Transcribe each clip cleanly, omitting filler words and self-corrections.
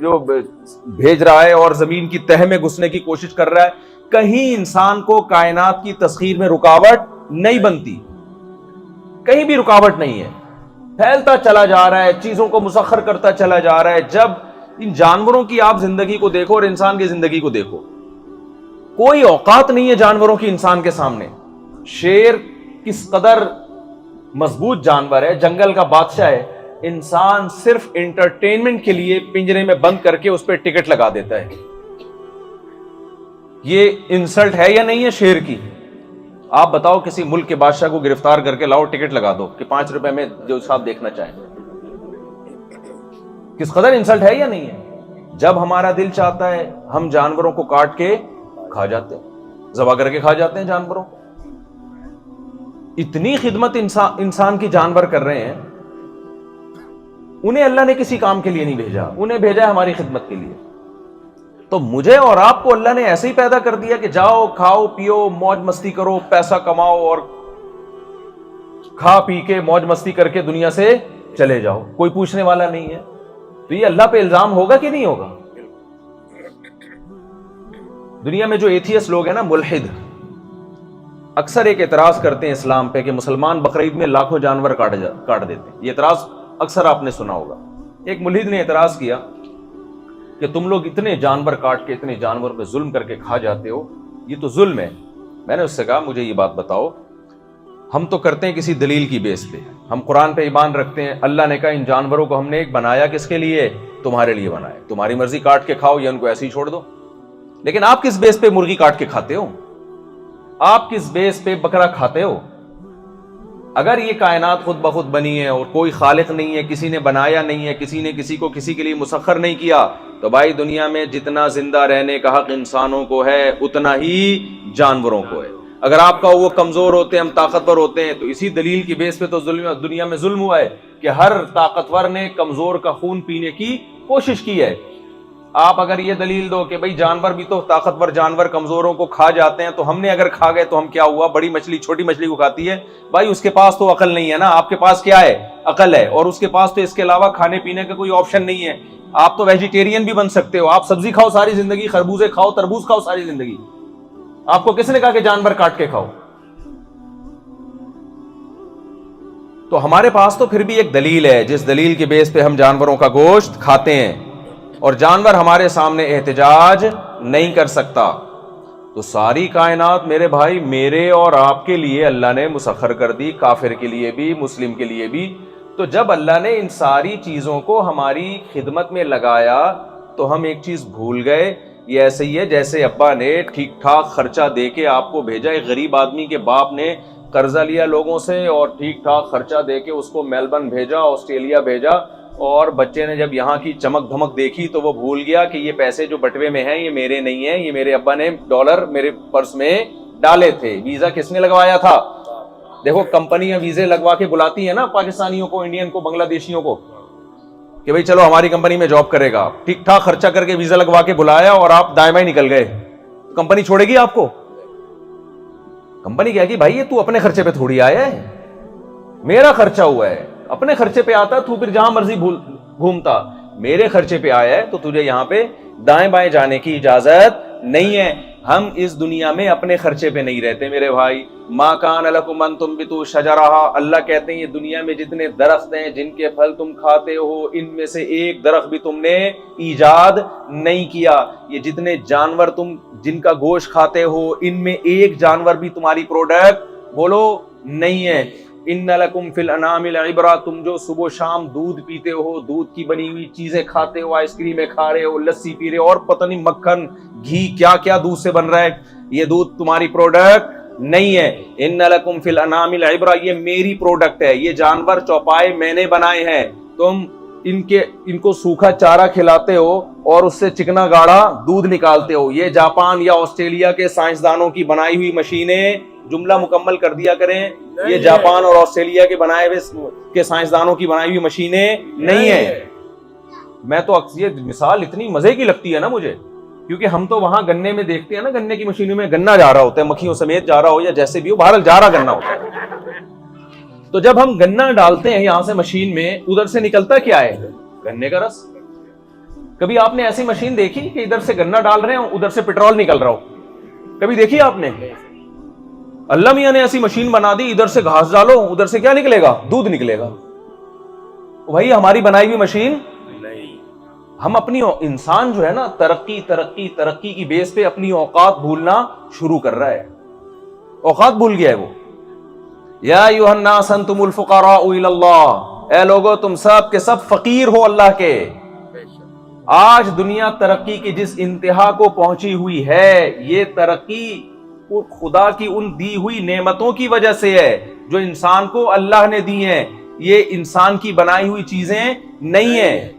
جو بھیج رہا ہے اور زمین کی تہ میں گھسنے کی کوشش کر رہا ہے، کہیں انسان کو کائنات کی تسخیر میں رکاوٹ نہیں بنتی، کہیں بھی رکاوٹ نہیں ہے، پھیلتا چلا جا رہا ہے، چیزوں کو مسخر کرتا چلا جا رہا ہے۔ جب ان جانوروں کی آپ زندگی کو دیکھو اور انسان کی زندگی کو دیکھو، کوئی اوقات نہیں ہے جانوروں کی انسان کے سامنے۔ شیر کس قدر مضبوط جانور ہے، جنگل کا بادشاہ ہے، انسان صرف انٹرٹینمنٹ کے لیے پنجرے میں بند کر کے اس پہ ٹکٹ لگا دیتا ہے۔ یہ انسلٹ ہے یا نہیں ہے شیر کی؟ آپ بتاؤ، کسی ملک کے بادشاہ کو گرفتار کر کے لاؤ ٹکٹ لگا دو کہ 5 روپے میں جو صاحب دیکھنا چاہیں، کس قدر انسلٹ ہے یا نہیں ہے؟ جب ہمارا دل چاہتا ہے ہم جانوروں کو کاٹ کے کھا جاتے ہیں، ذبح کر کے کھا جاتے ہیں جانوروں کو۔ اتنی خدمت انسان کی جانور کر رہے ہیں، انہیں اللہ نے کسی کام کے لیے نہیں بھیجا، انہیں بھیجا ہے ہماری خدمت کے لیے۔ تو مجھے اور آپ کو اللہ نے ایسے ہی پیدا کر دیا کہ جاؤ کھاؤ پیو موج مستی کرو، پیسہ کماؤ اور کھا پی کے موج مستی کر کے دنیا سے چلے جاؤ، کوئی پوچھنے والا نہیں ہے۔ تو یہ اللہ پہ الزام ہوگا کہ نہیں ہوگا؟ دنیا میں جو ایتھیسٹ لوگ ہیں نا، ملحد، اکثر ایک اعتراض کرتے ہیں اسلام پہ کہ مسلمان بقرعید میں لاکھوں جانور کاٹ دیتے ہیں۔ یہ اعتراض اکثر آپ نے سنا ہوگا۔ ایک ملحد نے اعتراض کیا کہ تم لوگ اتنے جانور کاٹ کے، اتنے جانور پہ ظلم کر کے کھا جاتے ہو، یہ تو ظلم ہے۔ میں نے اس سے کہا مجھے یہ بات بتاؤ، ہم تو کرتے ہیں کسی دلیل کی بیس پہ، ہم قرآن پہ ایمان رکھتے ہیں، اللہ نے کہا ان جانوروں کو ہم نے ایک بنایا کس کے لیے؟ تمہارے لیے بنایا، تمہاری مرضی کاٹ کے کھاؤ یا ان کو ایسے ہی چھوڑ دو۔ لیکن آپ کس بیس پہ مرغی کاٹ کے کھاتے ہو؟ آپ کس بیس پہ بکرا کھاتے ہو؟ اگر یہ کائنات خود بخود بنی ہے اور کوئی خالق نہیں ہے، کسی نے بنایا نہیں ہے، کسی نے کسی کو کسی کے لیے مسخر نہیں کیا، تو بھائی دنیا میں جتنا زندہ رہنے کا حق انسانوں کو ہے اتنا ہی جانوروں کو ہے۔ اگر آپ کا وہ کمزور ہوتے ہیں، ہم طاقتور ہوتے ہیں، تو اسی دلیل کی بیس پہ تو دنیا میں ظلم ہوا ہے کہ ہر طاقتور نے کمزور کا خون پینے کی کوشش کی ہے۔ آپ اگر یہ دلیل دو کہ بھئی جانور بھی تو طاقتور جانور کمزوروں کو کھا جاتے ہیں، تو ہم نے اگر کھا گئے تو ہم کیا ہوا؟ بڑی مچھلی چھوٹی مچھلی کو کھاتی ہے، بھائی اس کے پاس تو عقل نہیں ہے نا، آپ کے پاس کیا ہے؟ عقل ہے، اور اس کے پاس تو اس کے علاوہ کھانے پینے کا کوئی آپشن نہیں ہے۔ آپ تو ویجیٹیرین بھی بن سکتے ہو، آپ سبزی کھاؤ ساری زندگی، خربوزے کھاؤ، تربوز کھاؤ ساری زندگی، آپ کو کس نے کہا کہ جانور کاٹ کے کھاؤ؟ تو ہمارے پاس تو پھر بھی ایک دلیل ہے جس دلیل کے بیس پہ ہم جانوروں کا گوشت کھاتے ہیں، اور جانور ہمارے سامنے احتجاج نہیں کر سکتا۔ تو ساری کائنات میرے بھائی میرے اور آپ کے لیے اللہ نے مسخر کر دی، کافر کے لیے بھی، مسلم کے لیے بھی۔ تو جب اللہ نے ان ساری چیزوں کو ہماری خدمت میں لگایا تو ہم ایک چیز بھول گئے۔ یہ ایسے ہی ہے جیسے ابا نے ٹھیک ٹھاک خرچہ دے کے آپ کو بھیجا، ایک غریب آدمی کے باپ نے قرضہ لیا لوگوں سے اور ٹھیک ٹھاک خرچہ دے کے اس کو میلبرن بھیجا، آسٹریلیا بھیجا، اور بچے نے جب یہاں کی چمک دھمک دیکھی تو وہ بھول گیا کہ یہ پیسے جو بٹوے میں ہیں یہ میرے نہیں ہیں، یہ میرے ابا نے ڈالر میرے پرس میں ڈالے تھے۔ ویزا کس نے لگوایا تھا؟ دیکھو کمپنیاں ویزے لگوا کے بلاتی ہیں نا پاکستانیوں کو، انڈین کو، بنگلہ دیشیوں کو کہ بھئی چلو ہماری کمپنی میں جاب کرے گا، ٹھیک ٹھاک خرچہ کر کے ویزا لگوا کے بلایا اور آپ دائیں بائیں نکل گئے، کمپنی چھوڑے گی آپ کو؟ کمپنی کہے گی بھائی یہ تو اپنے خرچے پہ تھوڑی آیا ہے، میرا خرچہ ہوا ہے، اپنے خرچے پہ آتا تو پھر جہاں مرضی گھومتا، میرے خرچے پہ آیا ہے تو تجھے یہاں پہ دائیں بائیں جانے کی اجازت نہیں ہے۔ ہم اس دنیا میں اپنے خرچے پہ نہیں رہتے میرے بھائی۔ ما کان لکم ان تنبتوا شجرہا، اللہ کہتے ہیں یہ دنیا میں جتنے درخت ہیں جن کے پھل تم کھاتے ہو، ان میں سے ایک درخت بھی تم نے ایجاد نہیں کیا۔ یہ جتنے جانور تم جن کا گوشت کھاتے ہو، ان میں ایک جانور بھی تمہاری پروڈکٹ بولو نہیں ہے۔ ان لکم فی الانعام لعبرہ، تم جو صبح و شام دودھ پیتے ہو، دودھ کی بنی ہوئی چیزیں کھاتے ہو، آئس کریمیں کھا رہے ہو، لسی پی رہے ہو، اور پتہ نہیں مکھن گھی کیا کیا دودھ سے بن رہا ہے، یہ دودھ تمہاری پروڈکٹ نہیں ہے۔ ان لکم فی الانعام لعبرہ، یہ میری پروڈکٹ ہے، یہ جانور چوپائے میں نے بنائے ہیں، تم ان کو سوکھا چارہ کھلاتے ہو اور اس سے چکنا گاڑھا دودھ نکالتے ہو۔ یہ جاپان یا آسٹریلیا کے سائنسدانوں کی بنائی ہوئی مشینیں، جملہ مکمل کر دیا کریں، یہ جاپان اور آسٹریلیا کے بنائے ہوئے کے سائنسدانوں کی بنائی ہوئی مشینیں نہیں ہیں۔ میں تو یہ مثال اتنی مزے کی لگتی ہے نا مجھے، کیونکہ ہم تو وہاں گنے میں دیکھتے ہیں نا، گنے کی مشینوں میں گنا جا رہا ہوتا ہے، مکھیوں سمیت جا رہا ہو یا جیسے بھی ہو، بہرحال جا رہا گنا ہوتا ہے۔ تو جب ہم گنا ڈالتے ہیں یہاں سے مشین میں، ادھر سے نکلتا کیا ہے؟ گنے کا رس۔ کبھی آپ نے ایسی مشین دیکھی کہ ادھر سے گنا ڈال رہے ہیں ادھر سے پیٹرول نکل رہا ہو؟ کبھی دیکھی آپ نے؟ اللہ میاں نے ایسی مشین بنا دی، ادھر سے گھاس ڈالو ادھر سے کیا نکلے گا؟ دودھ نکلے گا۔ وہی ہماری بنائی ہوئی مشین نہیں۔ ہم اپنی انسان جو ہے نا ترقی کی بیس پہ اپنی اوقات بھولنا شروع کر رہا ہے، اوقات بھول گیا ہے وہ۔ یا ایھا الناس انتم الفقراء الی اللہ، اے لوگو تم سب کے سب فقیر ہو اللہ کے۔ آج دنیا ترقی کی جس انتہا کو پہنچی ہوئی ہے، یہ ترقی خدا کی ان دی ہوئی نعمتوں کی وجہ سے ہے جو انسان کو اللہ نے دی ہیں، یہ انسان کی بنائی ہوئی چیزیں نہیں ہیں۔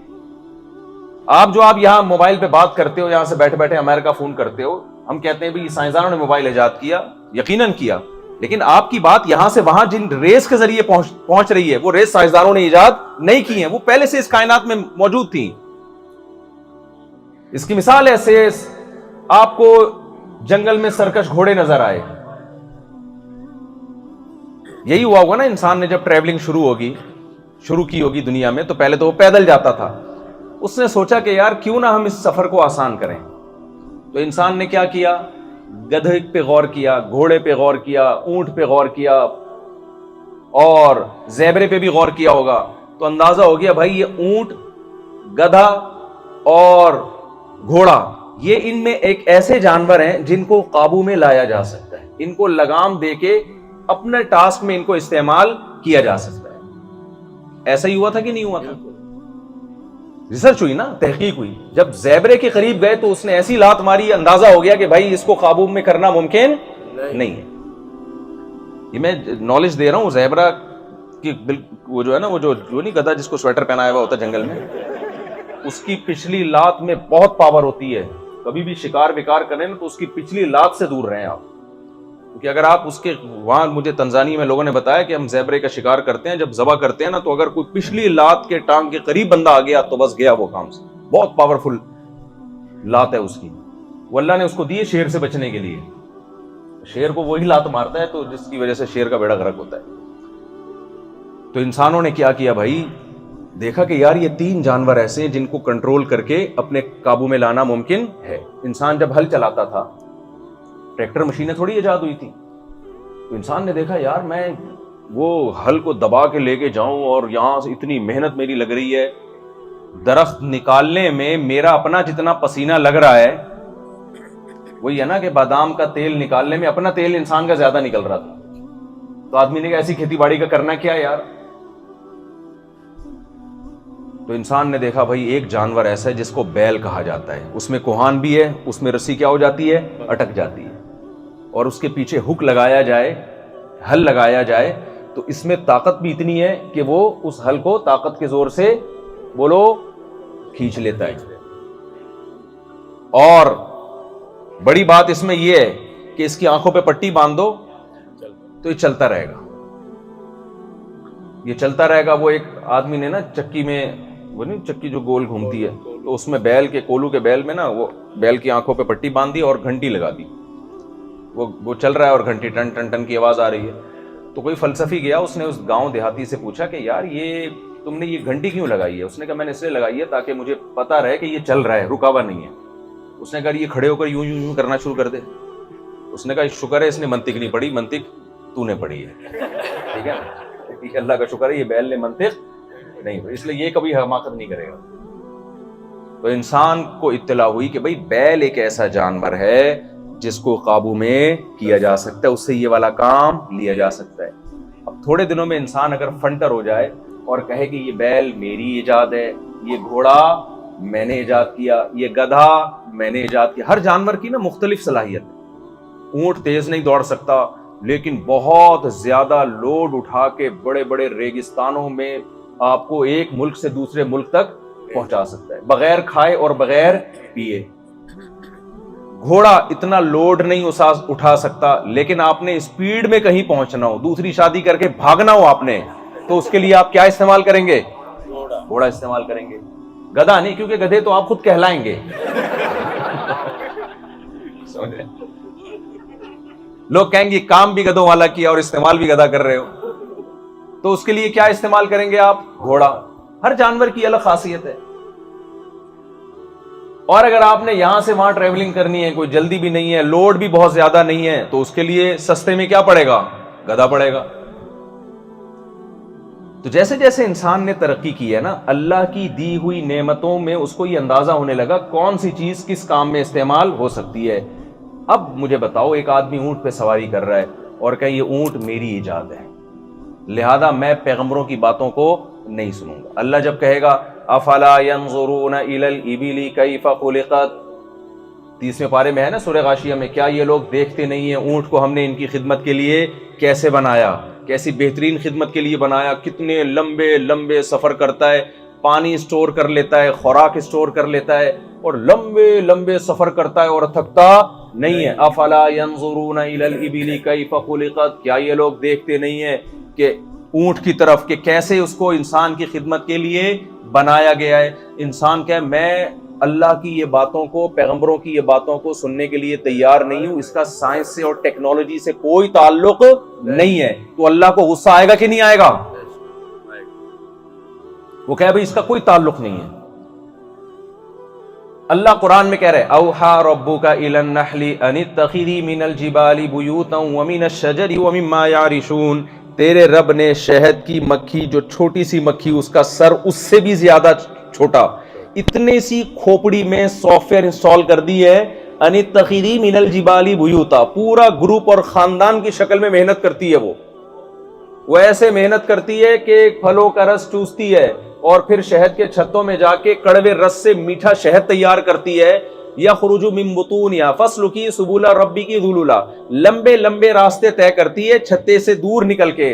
آپ یہاں موبائل پہ بات کرتے ہو، یہاں سے بیٹھے بیٹھے امریکہ فون کرتے ہو، ہم کہتے ہیں بھی سائنسدانوں نے موبائل ایجاد کیا، یقیناً کیا، لیکن آپ کی بات یہاں سے وہاں جن ریس کے ذریعے پہنچ رہی ہے وہ ریس سائنسدانوں نے ایجاد نہیں کی ہیں، وہ پہلے سے اس کائنات میں موجود تھیں۔ اس کی مثال ایسے آپ کو جنگل میں سرکش گھوڑے نظر آئے، یہی ہوا ہوگا نا، انسان نے جب ٹریولنگ شروع کی ہوگی دنیا میں، تو پہلے تو وہ پیدل جاتا تھا، اس نے سوچا کہ یار کیوں نہ ہم اس سفر کو آسان کریں، تو انسان نے کیا کیا؟ گدھے پہ غور کیا، گھوڑے پہ غور کیا، اونٹ پہ غور کیا، اور زیبرے پہ بھی غور کیا ہوگا، تو اندازہ ہو گیا بھائی یہ اونٹ، گدھا اور گھوڑا، یہ ان میں ایک ایسے جانور ہیں جن کو قابو میں لایا جا سکتا ہے، ان کو لگام دے کے اپنے ٹاسک میں ان کو استعمال کیا جا سکتا ہے۔ ایسا ہی ہوا تھا کہ نہیں ہوا تھا؟ ریسرچ ہوئی نا، تحقیق ہوئی، جب زیبرے کے قریب گئے تو اس نے ایسی لات ماری، اندازہ ہو گیا کہ بھائی اس کو قابو میں کرنا ممکن نہیں ہے۔ یہ میں نالج دے رہا ہوں زیبرا کی، وہ جو ہے نا، وہ جو نہیں گدھا جس کو سویٹر پہنایا ہوا ہوتا ہے جنگل میں، اس کی پچھلی لات میں بہت پاور ہوتی ہے، کبھی بھی شکار وکار کریں نا تو اس کی پچھلی لات سے دور رہیں آپ، کیونکہ اگر آپ اس کے وہاں، مجھے تنزانیہ میں لوگوں نے بتایا کہ ہم زیبرے کا شکار کرتے ہیں، جب ذبح کرتے ہیں نا تو اگر کوئی پچھلی لات کے ٹانگ کے قریب بندہ آ گیا تو بس گیا وہ کام سے، بہت پاورفل لات ہے اس کی، وہ اللہ نے اس کو دی ہے شیر سے بچنے کے لیے، شیر کو وہی لات مارتا ہے تو جس کی وجہ سے شیر کا بیڑا غرق ہوتا ہے۔ تو انسانوں نے کیا کیا بھائی؟ دیکھا کہ یار یہ تین جانور ایسے ہیں جن کو کنٹرول کر کے اپنے قابو میں لانا ممکن ہے۔ انسان جب ہل چلاتا تھا، ٹریکٹر مشینیں تھوڑی ایجاد ہوئی تھی، تو انسان نے دیکھا یار میں وہ ہل کو دبا کے لے کے جاؤں اور یہاں سے اتنی محنت میری لگ رہی ہے، درخت نکالنے میں میرا اپنا جتنا پسینہ لگ رہا ہے، وہی ہے نا کہ بادام کا تیل نکالنے میں اپنا تیل انسان کا زیادہ نکل رہا تھا، تو آدمی نے کہا ایسی کھیتی باڑی کا کرنا کیا یار؟ تو انسان نے دیکھا بھائی ایک جانور ایسا ہے جس کو بیل کہا جاتا ہے، اس میں کوہان بھی ہے، اس میں رسی کیا ہو جاتی ہے؟ اٹک جاتی ہے، اور اس کے پیچھے ہک لگایا جائے، ہل لگایا جائے تو اس میں طاقت بھی اتنی ہے کہ وہ اس ہل کو طاقت کے زور سے بولو کھینچ لیتا ہے۔ اور بڑی بات اس میں یہ ہے کہ اس کی آنکھوں پہ پٹی باندھ دو تو یہ چلتا رہے گا، یہ چلتا رہے گا۔ وہ ایک آدمی نے نا چکی میں، وہ نہیں چکی جو گول گھومتی ہے، تو اس میں بیل کے، کولو کے بیل میں نا، وہ بیل کی آنکھوں پہ پٹی باندھ دی اور گھنٹی لگا دی، وہ چل رہا ہے اور گھنٹی ٹن ٹن ٹن کی آواز آ رہی ہے۔ تو کوئی فلسفی گیا، اس نے اس گاؤں دیہاتی سے پوچھا کہ یار یہ تم نے یہ گھنٹی کیوں لگائی ہے؟ اس نے کہا میں نے اس لیے لگائی ہے تاکہ مجھے پتا رہے کہ یہ چل رہا ہے، رکا ہوا نہیں ہے۔ اس نے کہا یہ کھڑے ہو کر یوں یوں یوں کرنا شروع کر دے۔ اس نے کہا شکر ہے اس نے منطق نہیں پڑھی، منطق تو نے پڑھی ہے، ٹھیک ہے نا، اللہ کا شکر ہے یہ بیل نے منطق نہیں پڑھی، اس لیے یہ کبھی حماقت نہیں کرے گا۔ تو انسان کو اطلاع ہوئی کہ بھئی بیل ایک ایسا جانور ہے جس کو قابو میں کیا جا سکتا ہے، اس سے یہ والا کام لیا جا سکتا ہے۔ اب تھوڑے دنوں میں انسان اگر فنٹر ہو جائے اور کہے کہ یہ بیل میری ایجاد ہے، یہ گھوڑا میں نے ایجاد کیا، یہ گدھا میں نے ایجاد کیا۔ ہر جانور کی نا مختلف صلاحیت ہے۔ اونٹ تیز نہیں دوڑ سکتا لیکن بہت زیادہ لوڈ اٹھا کے بڑے بڑے ریگستانوں میں آپ کو ایک ملک سے دوسرے ملک تک پہنچا سکتا ہے بغیر کھائے اور بغیر پیے۔ گھوڑا اتنا لوڈ نہیں اٹھا سکتا، لیکن آپ نے اسپیڈ میں کہیں پہنچنا ہو، دوسری شادی کر کے بھاگنا ہو آپ نے، تو اس کے لیے آپ کیا استعمال کریں گے؟ گھوڑا استعمال کریں گے، گدھا نہیں، کیونکہ گدھے تو آپ خود کہلائیں گے۔ لوگ کہیں گے کام بھی گدھوں والا کیا اور استعمال بھی گدھا کر رہے ہو، تو اس کے لیے کیا استعمال کریں گے آپ؟ گھوڑا۔ ہر جانور کی الگ خاصیت ہے۔ اور اگر آپ نے یہاں سے وہاں ٹریولنگ کرنی ہے, کوئی جلدی بھی نہیں ہے, لوڈ بھی بہت زیادہ نہیں ہے, تو اس کے لیے سستے میں کیا پڑے گا؟ گدھا پڑے گا. تو جیسے جیسے انسان نے ترقی کی ہے نا, اللہ کی دی ہوئی نعمتوں میں اس کو یہ اندازہ ہونے لگا کون سی چیز کس کام میں استعمال ہو سکتی ہے. اب مجھے بتاؤ, ایک آدمی اونٹ پہ سواری کر رہا ہے اور کہ یہ اونٹ میری ایجاد ہے, لہذا میں پیغمبروں کی باتوں کو نہیں سنوں گا. اللہ جب کہے گا افلا ينظرون الى الابل كيف خلقت, 30ویں پارے میں ہے نا سورہ غاشیہ میں, کیا یہ لوگ دیکھتے نہیں ہیں اونٹ کو ہم نے ان کی خدمت کے لیے کیسے بنایا, کیسی بہترین خدمت کے لیے بنایا, کتنے لمبے لمبے سفر کرتا ہے, پانی اسٹور کر لیتا ہے, خوراک اسٹور کر لیتا ہے, اور لمبے لمبے سفر کرتا ہے اور تھکتا نہیں ہے. افلا ينظرون الى الابل كيف خلقت, کیا یہ لوگ دیکھتے نہیں ہیں کہ اونٹ کی طرف کہ کیسے اس کو انسان کی خدمت کے لیے بنایا گیا ہے. انسان کہ میں اللہ کی یہ باتوں کو, پیغمبروں کی یہ باتوں کو سننے کے لیے تیار نہیں ہوں, اس کا سائنس سے اور ٹیکنالوجی سے کوئی تعلق نہیں ہے, تو اللہ کو غصہ آئے گا کہ نہیں آئے گا؟ وہ کہے بھائی اس کا کوئی تعلق نہیں ہے. اللہ قرآن میں کہہ رہے اوحا ربک الی النحل ان اتخذی من الجبال بیوتا ومن الشجر ومما یعرشون, تیرے رب نے شہد کی مکھی, جو چھوٹی سی مکھی اس کا سر اس سے بھی زیادہ چھوٹا, اتنے سی کھوپڑی میں سافٹ ویئر انسٹال کر دی ہے, ان اتخذی من الجبال بیوتا, پورا گروپ اور خاندان کی شکل میں محنت کرتی ہے. وہ ایسے محنت کرتی ہے کہ پھلوں کا رس چوستی ہے اور پھر شہد کے چھتوں میں جا کے کڑوے رس سے میٹھا شہد تیار کرتی ہے. یخرج من بطونها فاسلکی سبل ربک ذللا, لمبے لمبے راستے طے کرتی ہے چھتے سے دور نکل کے,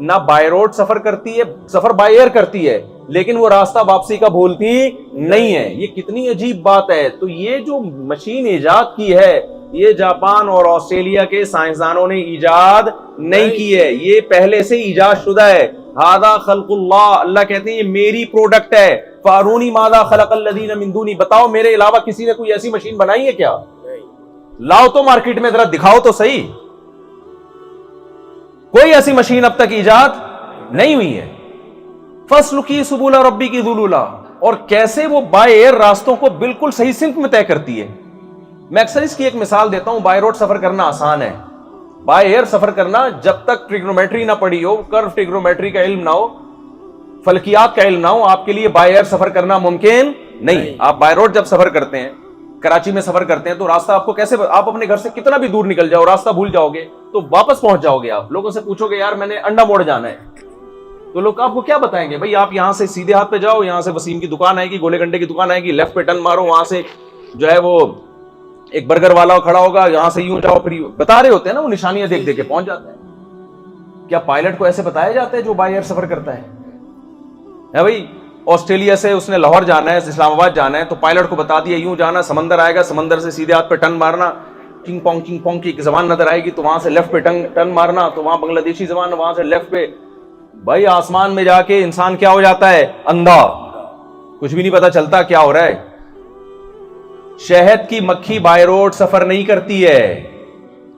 نہ بائی روڈ سفر کرتی ہے, سفر بائی ایئر کرتی ہے, لیکن وہ راستہ واپسی کا بھولتی نہیں ہے. یہ کتنی عجیب بات ہے. تو یہ جو مشین ایجاد کی ہے, یہ جاپان اور آسٹریلیا کے سائنسدانوں نے ایجاد نہیں کی ہے, یہ پہلے سے ایجاد شدہ ہے. ھذا خلق اللہ, اللہ کہتے ہیں یہ میری پروڈکٹ ہے. فارونی ماذا خلق الذین من دونی, بتاؤ میرے علاوہ کسی نے کوئی ایسی مشین بنائی ہے کیا؟ لاؤ تو مارکیٹ میں ذرا دکھاؤ تو صحیح. کوئی ایسی مشین اب تک ایجاد نہیں ہوئی ہے. فاسلکی سبل ربک ذللا, اور کیسے وہ بائی ایئر راستوں کو بالکل صحیح سمت میں طے کرتی ہے. میں اکثر اس کی ایک مثال دیتا ہوں. بائی روڈ سفر کرنا آسان ہے, بائی ایئر سفر کرنا جب تک ٹریگنومیٹری نہ پڑھی ہو, کرو ٹریگنومیٹری کا علم نہ ہو, فلکیات کا علم نہ ہو, آپ کے لیے بائی ایئر سفر کرنا ممکن نہیں. آپ بائی روڈ جب سفر کرتے ہیں, کراچی میں سفر کرتے ہیں, تو راستہ آپ کو کیسے, آپ اپنے گھر سے کتنا بھی دور نکل جاؤ, راستہ بھول جاؤ گے تو واپس پہنچ جاؤ گے. آپ لوگوں سے پوچھو گے یار میں نے انڈا موڑ جانا ہے, تو لوگ آپ کو کیا بتائیں گے؟ بھائی آپ یہاں سے سیدھے ہاتھ پہ جاؤ, یہاں سے وسیم کی دکان آئے گی, گولے گنڈے کی دکان آئے گی, لیفٹ پہ ٹرن مارو, وہاں سے جو ہے وہ ایک برگر والا کھڑا ہوگا, یہاں سے یوں جاؤ, پھر بتا رہے ہوتے ہیں نا, وہ نشانیاں دیکھ دیکھ کے پہنچ جاتے ہیں. کیا پائلٹ کو ایسے بتایا جاتا ہے جو بائی ایئر سفر کرتا ہے بھائی آسٹریلیا سے اس نے لاہور جانا ہے, اسلام آباد جانا ہے, تو پائلٹ کو بتا دیا یوں جانا, سمندر آئے گا, سمندر سے سیدھے ہاتھ پہ ٹرن مارنا, کنگ پونگ کی ایک زبان نظر آئے گی, تو وہاں سے لیفٹ پہ ٹرن مارنا, تو وہاں بنگلہ دیشی زبان, وہاں سے لیفٹ پہ. بھائی آسمان میں جا کے انسان کیا ہو جاتا ہے؟ اندھا, کچھ بھی نہیں پتا چلتا کیا ہو رہا ہے. شہد کی مکھی بائی روڈ سفر نہیں کرتی ہے,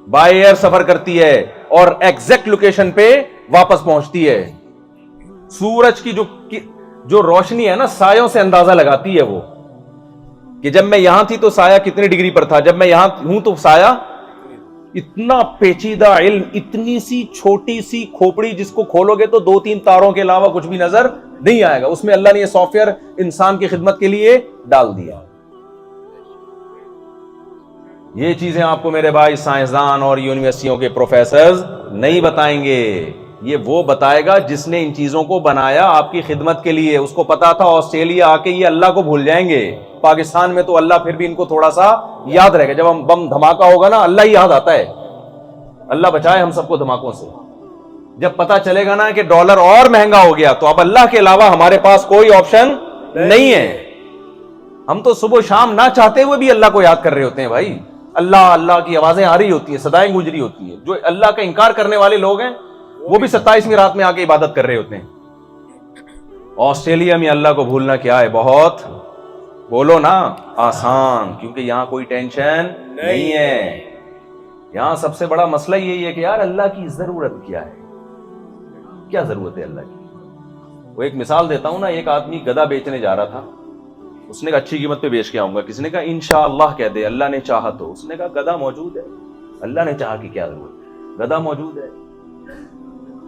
بائی ایئر سفر کرتی ہے, اور ایگزیکٹ لوکیشن پہ واپس پہنچتی ہے. سورج کی جو روشنی ہے نا, سایوں سے اندازہ لگاتی ہے وہ, کہ جب میں یہاں تھی تو سایہ کتنے ڈگری پر تھا, جب میں یہاں ہوں تو سایہ. اتنا پیچیدہ علم, اتنی سی چھوٹی سی کھوپڑی جس کو کھولو گے تو 2-3 تاروں کے علاوہ کچھ بھی نظر نہیں آئے گا. اس میں اللہ نے یہ سافٹ ویئر انسان کی خدمت کے لیے ڈال دیا. یہ چیزیں آپ کو میرے بھائی سائنسدان اور یونیورسٹیوں کے پروفیسرز نہیں بتائیں گے, یہ وہ بتائے گا جس نے ان چیزوں کو بنایا آپ کی خدمت کے لیے. اس کو پتا تھا آسٹریلیا آ کے یہ اللہ کو بھول جائیں گے, پاکستان میں تو اللہ پھر بھی ان کو تھوڑا سا یاد رہے گا. جب ہم بم دھماکہ ہوگا نا, اللہ ہی یاد آتا ہے. اللہ بچائے ہم سب کو دھماکوں سے. جب پتا چلے گا نا کہ ڈالر اور مہنگا ہو گیا, تو اب اللہ کے علاوہ ہمارے پاس کوئی آپشن نہیں ہے. ہم تو صبح شام نہ چاہتے ہوئے بھی اللہ کو یاد کر رہے ہوتے ہیں بھائی. اللہ اللہ کی آوازیں آ رہی ہوتی ہیں, صدائیں گونج رہی ہوتی ہیں. جو اللہ کا انکار کرنے والے لوگ ہیں وہ بھی 27ویں رات میں آ کے عبادت کر رہے ہوتے ہیں. آسٹریلیا میں اللہ کو بھولنا کیا ہے؟ بہت, بولو نا, آسان, کیونکہ یہاں کوئی ٹینشن نہیں ہے. یہاں سب سے بڑا مسئلہ یہی ہے کہ یار اللہ کی ضرورت کیا ہے, کیا ضرورت ہے اللہ کی. وہ ایک مثال دیتا ہوں نا, ایک آدمی گدھا بیچنے جا رہا تھا, اس نے کہا اچھی قیمت پہ بیچ کے آؤں گا. کسی نے کہا انشاءاللہ کہہ دے اللہ نے چاہا تو. اس نے کہا گدھا موجود ہے, اللہ نے چاہا کہ کیا ضرورت, گدھا موجود ہے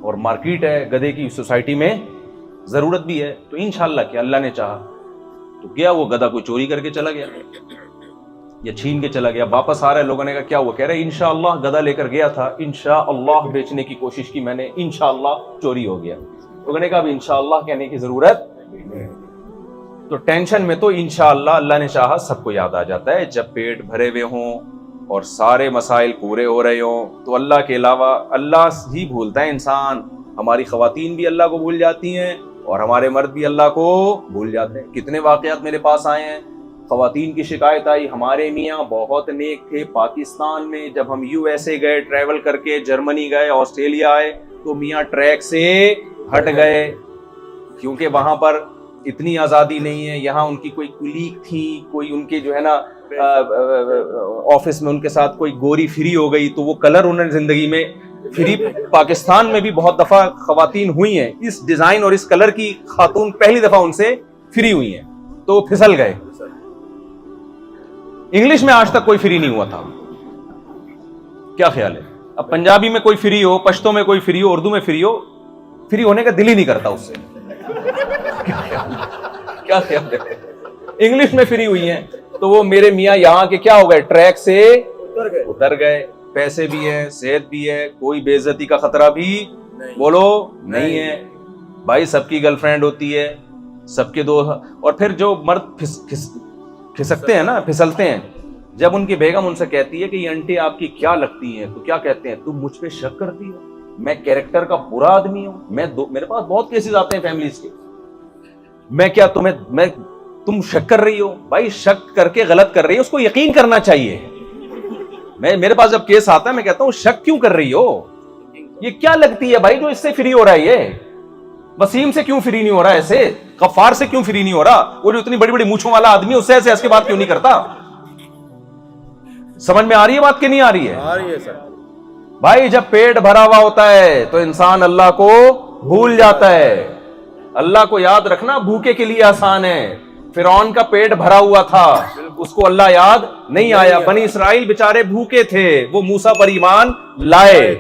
اور مارکیٹ ہے گدھے کی, سوسائٹی میں ضرورت بھی ہے, تو انشاءاللہ کہ اللہ نے چاہا. تو گیا وہ گدھا, کوئی چوری کر کے چلا گیا یا چھین کے چلا گیا, واپس آ رہا ہے, لوگوں نے کہا کیا ہوا, کہہ رہے انشاءاللہ گدھا لے کر گیا تھا, انشاءاللہ بیچنے کی کوشش کی میں نے, انشاءاللہ چوری ہو گیا. لوگوں نے کہا اب انشاءاللہ کہنے کی ضرورت. تو ٹینشن میں تو انشاءاللہ اللہ نے چاہا سب کو یاد آ جاتا ہے. جب پیٹ بھرے ہوئے ہوں اور سارے مسائل پورے ہو رہے ہوں تو اللہ کے علاوہ اللہ ہی بھولتا ہے انسان. ہماری خواتین بھی اللہ کو بھول جاتی ہیں اور ہمارے مرد بھی اللہ کو بھول جاتے ہیں. کتنے واقعات میرے پاس آئے ہیں, خواتین کی شکایت آئی, ہمارے میاں بہت نیک تھے, پاکستان میں جب ہم یو ایس اے گئے ٹریول کر کے, جرمنی گئے, آسٹریلیا آئے, تو میاں ٹریک سے ہٹ گئے کیونکہ وہاں پر اتنی آزادی نہیں ہے. یہاں ان کی کوئی کلیگ تھی, کوئی ان کے جو ہے نا آفس میں ان کے ساتھ کوئی گوری فری ہو گئی, تو وہ کلر انہوں نے زندگی میں فری. پاکستان میں بھی بہت دفعہ خواتین ہوئی ہیں اس ڈیزائن اور اس کلر کی خاتون, پہلی دفعہ ان سے فری ہوئی ہیں تو وہ پھسل گئے. انگلش میں آج تک کوئی فری نہیں ہوا تھا. کیا خیال ہے, اب پنجابی میں کوئی فری ہو, پشتو میں کوئی فری ہو, اردو میں فری ہو, فری ہونے کا دل ہی نہیں کرتا اس سے. کیا خیال ہے, انگلش میں فری ہوئی ہیں تو وہ میرے میاں یہاں کے کیا ہو گئے, ٹریک سے اتر گئے. پیسے بھی ہیں, صحت بھی ہے, کوئی بے عزتی کا خطرہ بھی بولو نہیں ہے. بھائی سب کی گرل فرینڈ ہوتی ہے, سب کے دوست. اور پھر جو مرد کھسکتے ہیں نا, پھسلتے ہیں, جب ان کی بیگم ان سے کہتی ہے کہ یہ انٹی آپ کی کیا لگتی ہیں, تو کیا کہتے ہیں, تم مجھ پہ شک کرتی ہو, میں کیریکٹر کا برا آدمی ہوں, میرے پاس بہت کیسز آتے ہیں فیملیز کے, میں کیا تم شک کر رہی ہو. بھائی شک کر کے غلط کر رہی ہے, اس کو یقین کرنا چاہیے. میرے پاس جب کیس آتا ہے میں کہتا ہوں شک کیوں کر رہی ہو, یہ کیا لگتی ہے بھائی جو اس سے فری ہو رہا ہے, یہ وسیم سے کیوں فری نہیں ہو رہا, ایسے غفار سے کیوں فری نہیں ہو رہا, وہ جو اتنی بڑی بڑی مونچھوں والا آدمی اس سے ایسے اس کے بات کیوں نہیں کرتا. سمجھ میں آ رہی ہے بات کہ نہیں آ رہی ہے؟ آ رہی ہے سر. بھائی جب پیٹ بھرا ہوا ہوتا ہے تو انسان اللہ کو بھول جاتا ہے. اللہ کو یاد رکھنا بھوکے کے لیے آسان ہے. فرعون کا پیٹ بھرا ہوا تھا, اس کو اللہ یاد نہیں آیا. بنی اسرائیل بیچارے بھوکے تھے, وہ موسیٰ پر ایمان لائے.